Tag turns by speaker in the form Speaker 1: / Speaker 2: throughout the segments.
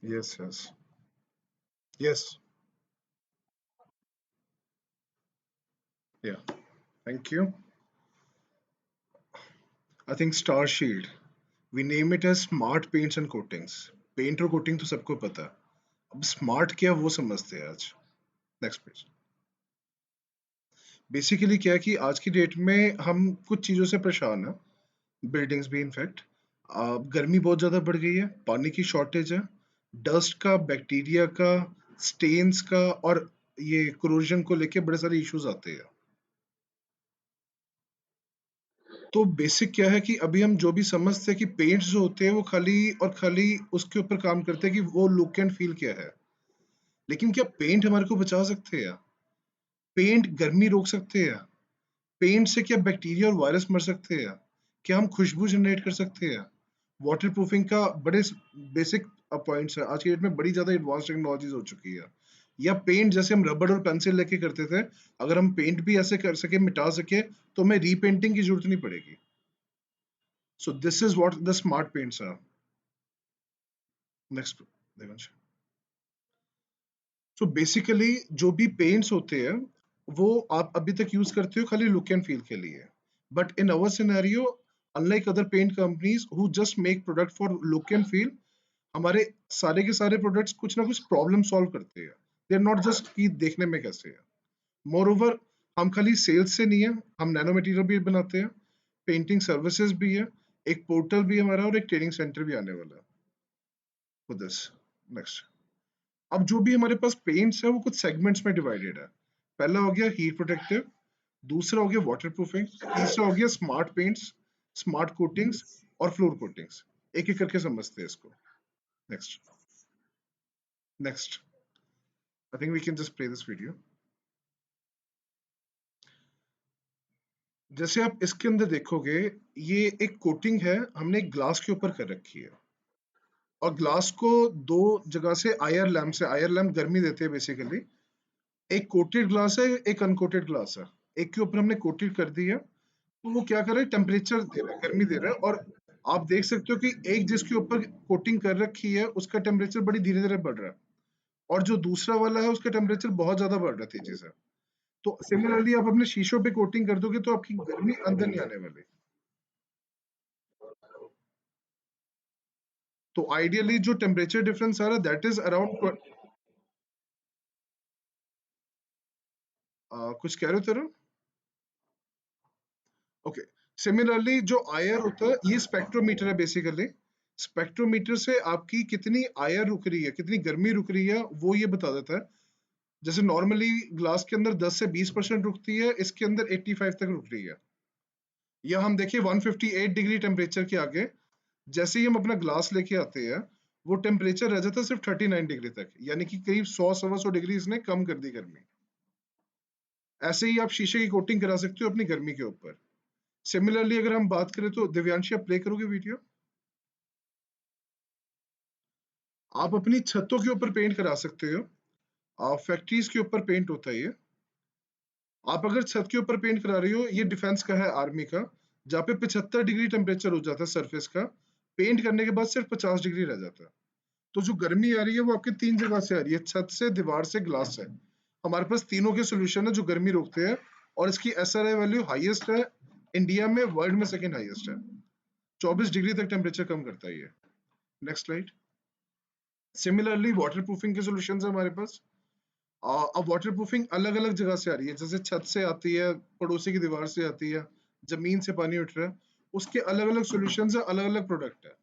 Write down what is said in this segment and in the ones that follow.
Speaker 1: Yes, yes, yes. Yeah. Thank you. I think Star Shield. We name it as Smart Paints and Coatings. Paint और coating तो सबको पता है. अब smart क्या वो समझते हैं आज. Next page. बेसिकली क्या है कि आज की डेट में हम कुछ चीज़ों से परेशान हैं, बिल्डिंग्स भी इनफैक्ट. गर्मी बहुत ज़्यादा बढ़ गई है, पानी की शॉर्टेज है, डस्ट का, बैक्टीरिया का, स्टेन्स का और ये क्रोजन को लेके बड़े सारे इश्यूज आते हैं. तो बेसिक क्या है कि अभी हम जो भी समझते हैं कि पेंट्स जो होते हैं वो खाली और खाली उसके ऊपर काम करते हैं कि वो लुक एंड फील क्या है. लेकिन क्या पेंट हमारे को बचा सकते हैं? पेंट गर्मी रोक सकते हैं? पेंट से क्या बैक्टीरिया और वायरस मर सकते हैं? क्या हम खुशबू जनरेट कर सकते हैं? वाटर प्रूफिंग का बड़े बेसिक पॉइंट्स है. आज की डेट में बड़ी ज्यादा एडवांस टेक्नोलॉजीज हो चुकी है. या पेंट जैसे हम रबड़ और पेंसिल लेके करते थे, अगर हम पेंट भी ऐसे कर सके, मिटा सके, तो हमें रीपेंटिंग की जरूरत नहीं पड़ेगी. So this is what the smart paints are. Next Devansh. So basically जो भी पेंट्स होते हैं वो आप अभी तक यूज करते हो खाली लुक एंड फील के लिए. But in our scenario, unlike other paint companies who just make product for look and feel, हमारे सारे के सारे प्रोडक्ट्स कुछ ना कुछ प्रॉब्लम सॉल्व करते हैं. दे आर नॉट जस्ट कि देखने में कैसे है. मोर ओवर, हम खाली सेल्स से नहीं है, हम नैनो मटेरियल भी बनाते हैं, पेंटिंग सर्विसेज भी है, एक पोर्टल भी हमारा और एक ट्रेनिंग सेंटर भी आने वाला है फॉर दिस. नेक्स्ट. अब जो भी हमारे पास पेंट्स है वो कुछ सेगमेंट्स में डिवाइडेड है. पहला हो गया हीट प्रोटेक्टिव, दूसरा हो गया वाटर प्रूफिंग, तीसरा हो गया स्मार्ट पेंट्स, स्मार्ट कोटिंग्स और फ्लोर कोटिंग्स. एक एक करके समझते हैं इसको. Next. Next. I think we can just play this video. जैसे आप इसके अंदर देखोगे, ये एक कोटिंग है, हमने एक ग्लास के ऊपर कर रखी है. और ग्लास को दो जगह से आयर लैम्प गर्मी देते हैं बेसिकली. एक कोटेड ग्लास है, एक अनकोटेड ग्लास है. एक के ऊपर हमने कोटेड कर दी है, तो वो क्या कर रहा है, टेम्परेचर दे रहा है, गर्मी दे रहा है. और आप देख सकते हो कि एक जिसके ऊपर कोटिंग कर रखी है उसका टेम्परेचर बड़ी धीरे धीरे बढ़ रहा है, और जो दूसरा वाला है उसका टेम्परेचर बहुत ज्यादा बढ़ रहा है तेजी से. तो सिमिलरली आप अपने शीशों पे कोटिंग कर दोगे तो आपकी गर्मी अंदर नहीं आने वाली. तो आइडियली जो टेम्परेचर डिफरेंस आ रहा है दैट इज अराउंड. कुछ कह रहे हो तेरा? ओके. सिमिलरली जो आयर होता है, ये स्पेक्ट्रोमीटर है बेसिकली. स्पेक्ट्रोमीटर से आपकी कितनी आयर रुक रही है, कितनी गर्मी रुक रही है, वो ये बता देता है. जैसे नॉर्मली ग्लास के अंदर 10 से 20% रुकती है, इसके अंदर 85 तक रुक रही है. या हम देखिए 158 डिग्री टेम्परेचर के आगे जैसे ही हम अपना ग्लास लेके आते हैं, वो टेम्परेचर रह जाता है सिर्फ 39 डिग्री तक, यानी कि करीब 100 सवा 100 डिग्री इसने कम कर दी गर्मी. ऐसे ही आप शीशे की कोटिंग करा सकते हो अपनी गर्मी के ऊपर। सिमिलरली अगर हम बात करें तो दिव्यांशी आप प्ले करोगे वीडियो? आप अपनी छतों के ऊपर पेंट करा सकते हो। फैक्ट्रीज के ऊपर पेंट होता है ये। आप अगर छत के ऊपर पेंट करा रही हो, ये डिफेंस का है, आर्मी का, जहाँ पे 75 डिग्री टेम्परेचर हो जाता है सरफेस का, पेंट करने के बाद सिर्फ 50 डिग्री रह जाता है। तो जो गर्मी आ रही है वो आपके तीन जगह से आ रही है, छत से, दीवार से, ग्लास से। हमारे पास तीनों के सोल्यूशन है जो गर्मी रोकते हैं, और इसकी SRI वैल्यू हाईएस्ट है इंडिया में, वर्ल्ड में सेकंड हाईएस्ट है। 24 डिग्री तक टेम्परेचर कम करता है ये। Next slide. Similarly water proofing के सोल्यूशन है हमारे पास। अब वाटर प्रूफिंग अलग अलग जगह से आ रही है, जैसे छत से आती है, पड़ोसी की दीवार से आती है, जमीन से पानी उठ रहा है, उसके अलग अलग सोल्यूशन है, अलग अलग प्रोडक्ट है।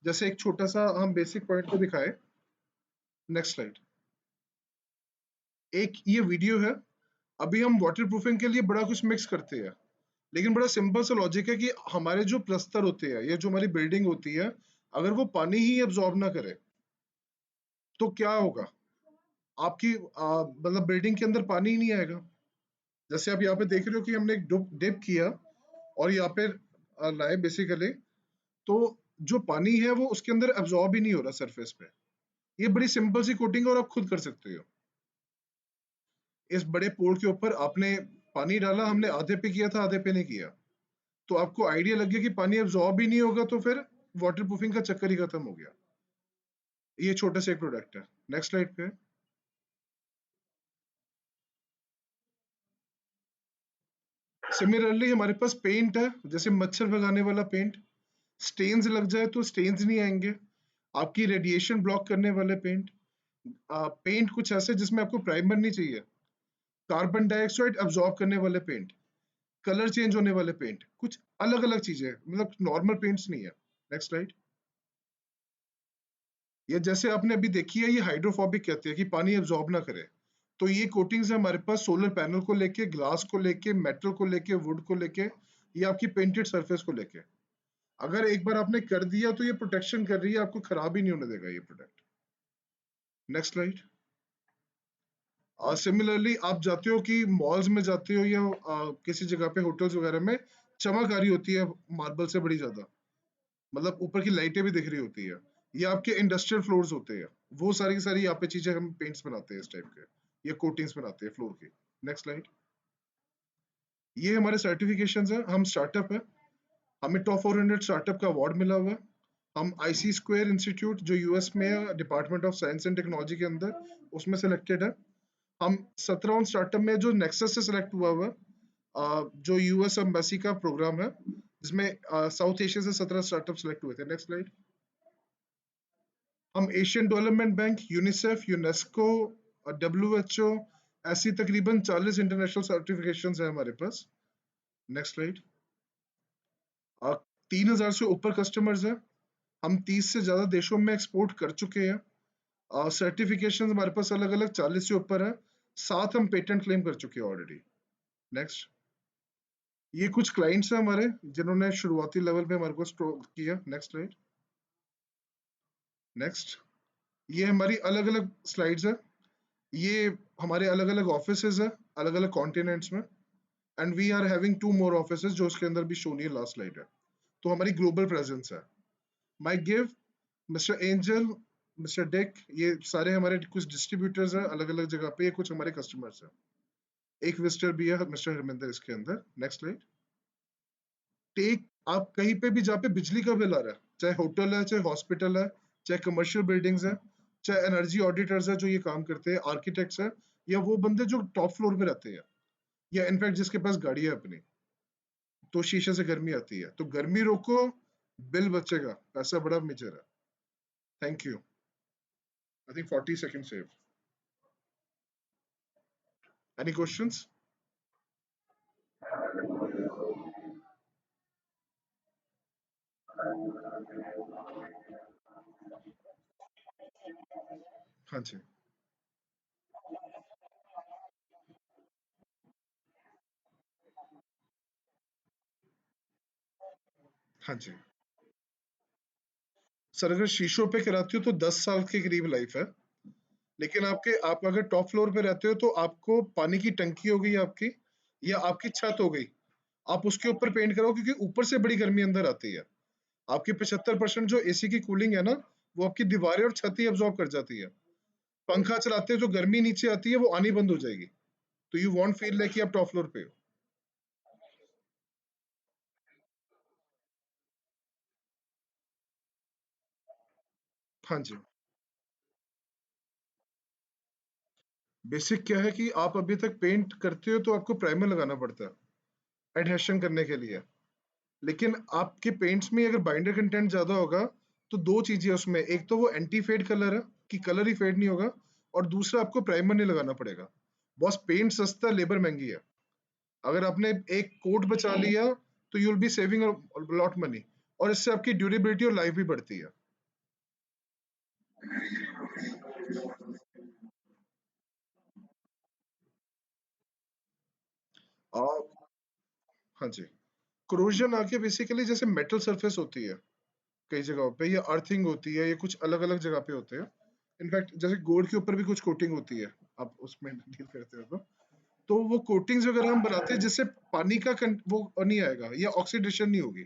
Speaker 1: जैसे एक छोटा सा हम बेसिक पॉइंट को दिखाए। Next slide. एक ये वीडियो है। अभी हम वाटर प्रूफिंग के लिए बड़ा कुछ मिक्स करते हैं, लेकिन बड़ा सिंपल सा लॉजिक है कि हमारे जो प्लस्तर होते हैं, ये जो हमारी बिल्डिंग होती है, अगर वो पानी ही एब्जॉर्ब ना करे तो क्या होगा? आपकी मतलब बिल्डिंग के अंदर पानी ही नहीं आएगा। जैसे आप यहाँ पे देख रहे हो कि हमने एक डिप किया और यहाँ पे लाए बेसिकली, तो जो पानी है वो उसके अंदर एब्जॉर्ब ही नहीं हो रहा सरफेस पे। ये बड़ी सिंपल सी कोटिंग और आप खुद कर सकते हो। इस बड़े पोर्ट के ऊपर आपने पानी डाला, हमने आधे पे किया था, आधे पे नहीं किया, तो आपको आइडिया लग गया कि पानी एब्जॉर्ब ही नहीं होगा, तो फिर वाटर प्रूफिंग का चक्कर ही खत्म हो गया। ये छोटा सा एक प्रोडक्ट है। नेक्स्ट स्लाइड पे। सिमिलरली हमारे पास पेंट है, जैसे मच्छर भगाने वाला पेंट, स्टेन्स लग जाए तो स्टेन्स नहीं आएंगे। आपकी रेडिएशन ब्लॉक करने वाले पेंट, पेंट कुछ ऐसे जिसमें आपको प्राइमर नहीं चाहिए, कार्बन डाइऑक्साइड अब्जॉर्ब करने वाले पेंट, कलर चेंज होने वाले पेंट, कुछ अलग अलग चीजें, मतलब नॉर्मल पेंट्स नहीं है। Next slide. ये जैसे आपने अभी देखी है, ये हाइड्रोफोबिक कहते हैं कि पानी एब्जॉर्ब ना करे। तो ये कोटिंग्स है हमारे पास, सोलर पैनल को लेके, ग्लास को लेके, मेटल को लेके, वुड को लेके, ये आपकी पेंटेड सरफेस को लेके। अगर एक बार आपने कर दिया तो ये प्रोटेक्शन कर रही है, आपको खराब ही नहीं होने देगा ये प्रोडक्ट। Next slide. सिमिलरली आप जाते हो कि मॉल्स में जाते हो या किसी जगह पे होटल्स वगैरह में, चमक आ रही होती है मार्बल से बड़ी ज्यादा, मतलब ऊपर की लाइटें भी दिख रही होती है। ये आपके इंडस्ट्रियल फ्लोर्स होते हैं, वो सारी की सारी यहाँ पे चीजें हम पेंट्स बनाते हैं इस टाइप के, ये कोटिंग्स बनाते हैं फ्लोर की। Next slide. ये हमारे सर्टिफिकेशंस है, हम स्टार्टअप है, हमें टॉप 400 स्टार्टअप का अवार्ड मिला हुआ है। हम IC स्क्वायर इंस्टीट्यूट जो US में है, department of science and technology के अंदर, उसमें सेलेक्टेड है। हम 17 स्टार्टअप में जो नेक्सस से सिलेक्ट हुआ हुआ है, जो US एम्बेसी का प्रोग्राम है, जिसमें साउथ एशिया से 17 स्टार्टअप सिलेक्ट हुए थे। Next slide. हम Asian development bank, UNICEF, UNESCO, WHO, ऐसी तकरीबन 40 इंटरनेशनल सर्टिफिकेशंस है हमारे पास। Next slide. 3000 से ऊपर कस्टमर्स हैं, हम 30 से ज्यादा देशों में एक्सपोर्ट कर चुके हैं। सर्टिफिकेशंस हमारे पास अलग अलग 40 से ऊपर है, 7 हम पेटेंट क्लेम कर चुके हैं ऑलरेडी। नेक्स्ट। ये कुछ क्लाइंट्स हैं हमारे जिन्होंने शुरुआती लेवल पे हमारे को स्टॉक किया। Next slide. नेक्स्ट। ये हमारी अलग अलग स्लाइड्स है, ये हमारे अलग अलग ऑफिसेज है, अलग अलग कॉन्टिनेंट्स में, and we are having 2 more offices जो उसके अंदर भी शो नहीं है, लास्ट स्लाइड है। तो हमारी ग्लोबल प्रेजेंस है। My give, mister Angel, mister Dick, ये सारे हमारे कुछ डिस्ट्रीब्यूटर्स हैं अलग अलग जगह पे, ये कुछ हमारे कस्टमर्स हैं। एक विजिटर भी है, मिस्टर हरमिंदर, इसके अंदर। Next slide. टेक, आप कहीं पे भी जहाँ पे बिजली का बिल आ रहा है, चाहे होटल है, चाहे हॉस्पिटल है, चाहे कमर्शियल बिल्डिंग्स है, चाहे एनर्जी ऑडिटर्स है जो ये काम करते हैं, आर्किटेक्ट्स है, या वो बंदे जो टॉप फ्लोर पे रहते हैं, या इनफैक्ट जिसके पास गाड़ी है अपनी, तो शीशे से गर्मी आती है, तो गर्मी रोको, बिल बचेगा, पैसा बड़ा मेजर है। Thank you. I think 40 second save. Any questions? हाँ जी। हाँ जी। सर अगर शीशों पे कराती हो तो 10 साल के करीब लाइफ है, लेकिन आप अगर टॉप फ्लोर पे रहते हो तो आपको पानी की टंकी हो गई आपकी, या आपकी छत हो गई, आप उसके ऊपर पेंट करो, क्योंकि ऊपर से बड़ी गर्मी अंदर आती है। आपकी 75% जो एसी की कूलिंग है ना, वो आपकी दीवारें और छत ही अब्सॉर्ब कर जाती है। पंखा चलाते हो जो गर्मी नीचे आती है वो आनी बंद हो जाएगी। तो यू वॉन्ट फील लाइक कि आप टॉप फ्लोर पे हो। हाँ जी। बेसिक क्या है कि आप अभी तक पेंट करते हो तो आपको प्राइमर लगाना पड़ता है एडहेशन करने के लिए। लेकिन आपके पेंट्स में अगर बाइंडर कंटेंट ज्यादा होगा तो दो चीजें हैं उसमें, एक तो वो एंटी फेड कलर है कि कलर ही फेड नहीं होगा, और दूसरा आपको प्राइमर नहीं लगाना पड़ेगा। बॉस पेंट सस्ता, लेबर महंगी है। अगर आपने एक कोट बचा लिया तो you will be saving lot money, और इससे आपकी ड्यूरेबिलिटी और लाइफ भी बढ़ती है। आप, हाँ जी, क्रोजन आके बेसिकली जैसे मेटल सरफेस होती है कई जगहों पे, या अर्थिंग होती है, ये कुछ अलग अलग जगह पे होते हैं। इनफैक्ट जैसे गोल्ड के ऊपर भी कुछ कोटिंग होती है, आप उसमें डील करते हो तो वो कोटिंग्स वगैरह हम बनाते हैं जिससे पानी का वो नहीं आएगा या ऑक्सीडेशन नहीं होगी।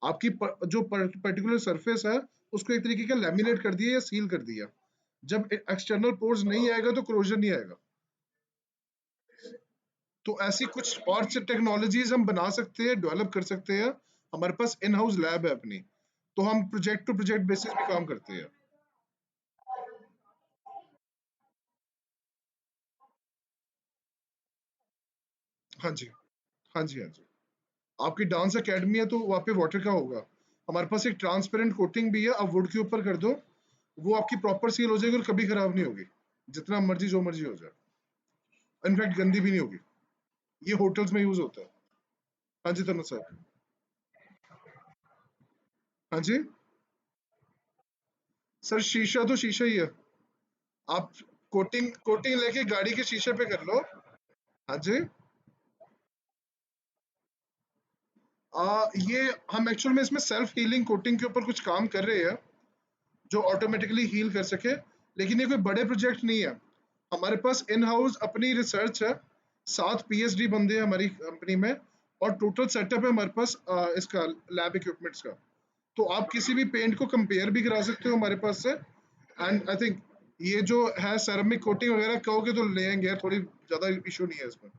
Speaker 1: आपकी जो पर्टिकुलर सरफेस है उसको एक तरीके का लैमिनेट कर दिया या सील कर दिया। जब एक्सटर्नल पोर्स नहीं आएगा तो क्रोजन नहीं आएगा। तो ऐसी कुछ और टेक्नोलॉजीज हम बना सकते हैं, डेवलप कर सकते हैं। हमारे पास इन हाउस लैब है अपनी, तो हम प्रोजेक्ट टू प्रोजेक्ट बेसिस पे काम करते हैं। हाँ जी, हाँ जी, हाँ जी। आपकी डांस एकेडमी है तो वहाँ पे वाटर का होगा। हमारे पास एक ट्रांसपेरेंट कोटिंग भी है, आप वुड के ऊपर कर दो, वो आपकी प्रॉपर सील हो जाएगी और कभी खराब नहीं होगी, जितना मर्जी जो मर्जी हो जाए। इनफैक्ट गंदी भी नहीं होगी। ये होटल्स में यूज होता है। हाँ जी तनु सर। हाँ जी। सर शीशा तो शीशा ही है। आप कोटिंग कोटिंग लेके गाड़ी के शीशे पे कर लो। हाँ जी। ये हम एक्चुअल में इसमें सेल्फ हीलिंग कोटिंग के ऊपर कुछ काम कर रहे हैं, जो ऑटोमेटिकली हील कर सके। लेकिन ये कोई बड़े प्रोजेक्ट नहीं है। हमारे पास इन हाउस अपनी रिसर्च है, 7 PhD बंदे हैं हमारी कंपनी में, और टोटल सेटअप है हमारे पास इसका लैब इक्विपमेंट्स का। तो आप किसी भी पेंट को कंपेयर भी करा सकते हो हमारे पास से। एंड आई थिंक ये जो है सेरेमिक कोटिंग वगैरह कहोगे तो ले आएंगे यार, थोड़ी ज्यादा इशू नहीं है इसमें।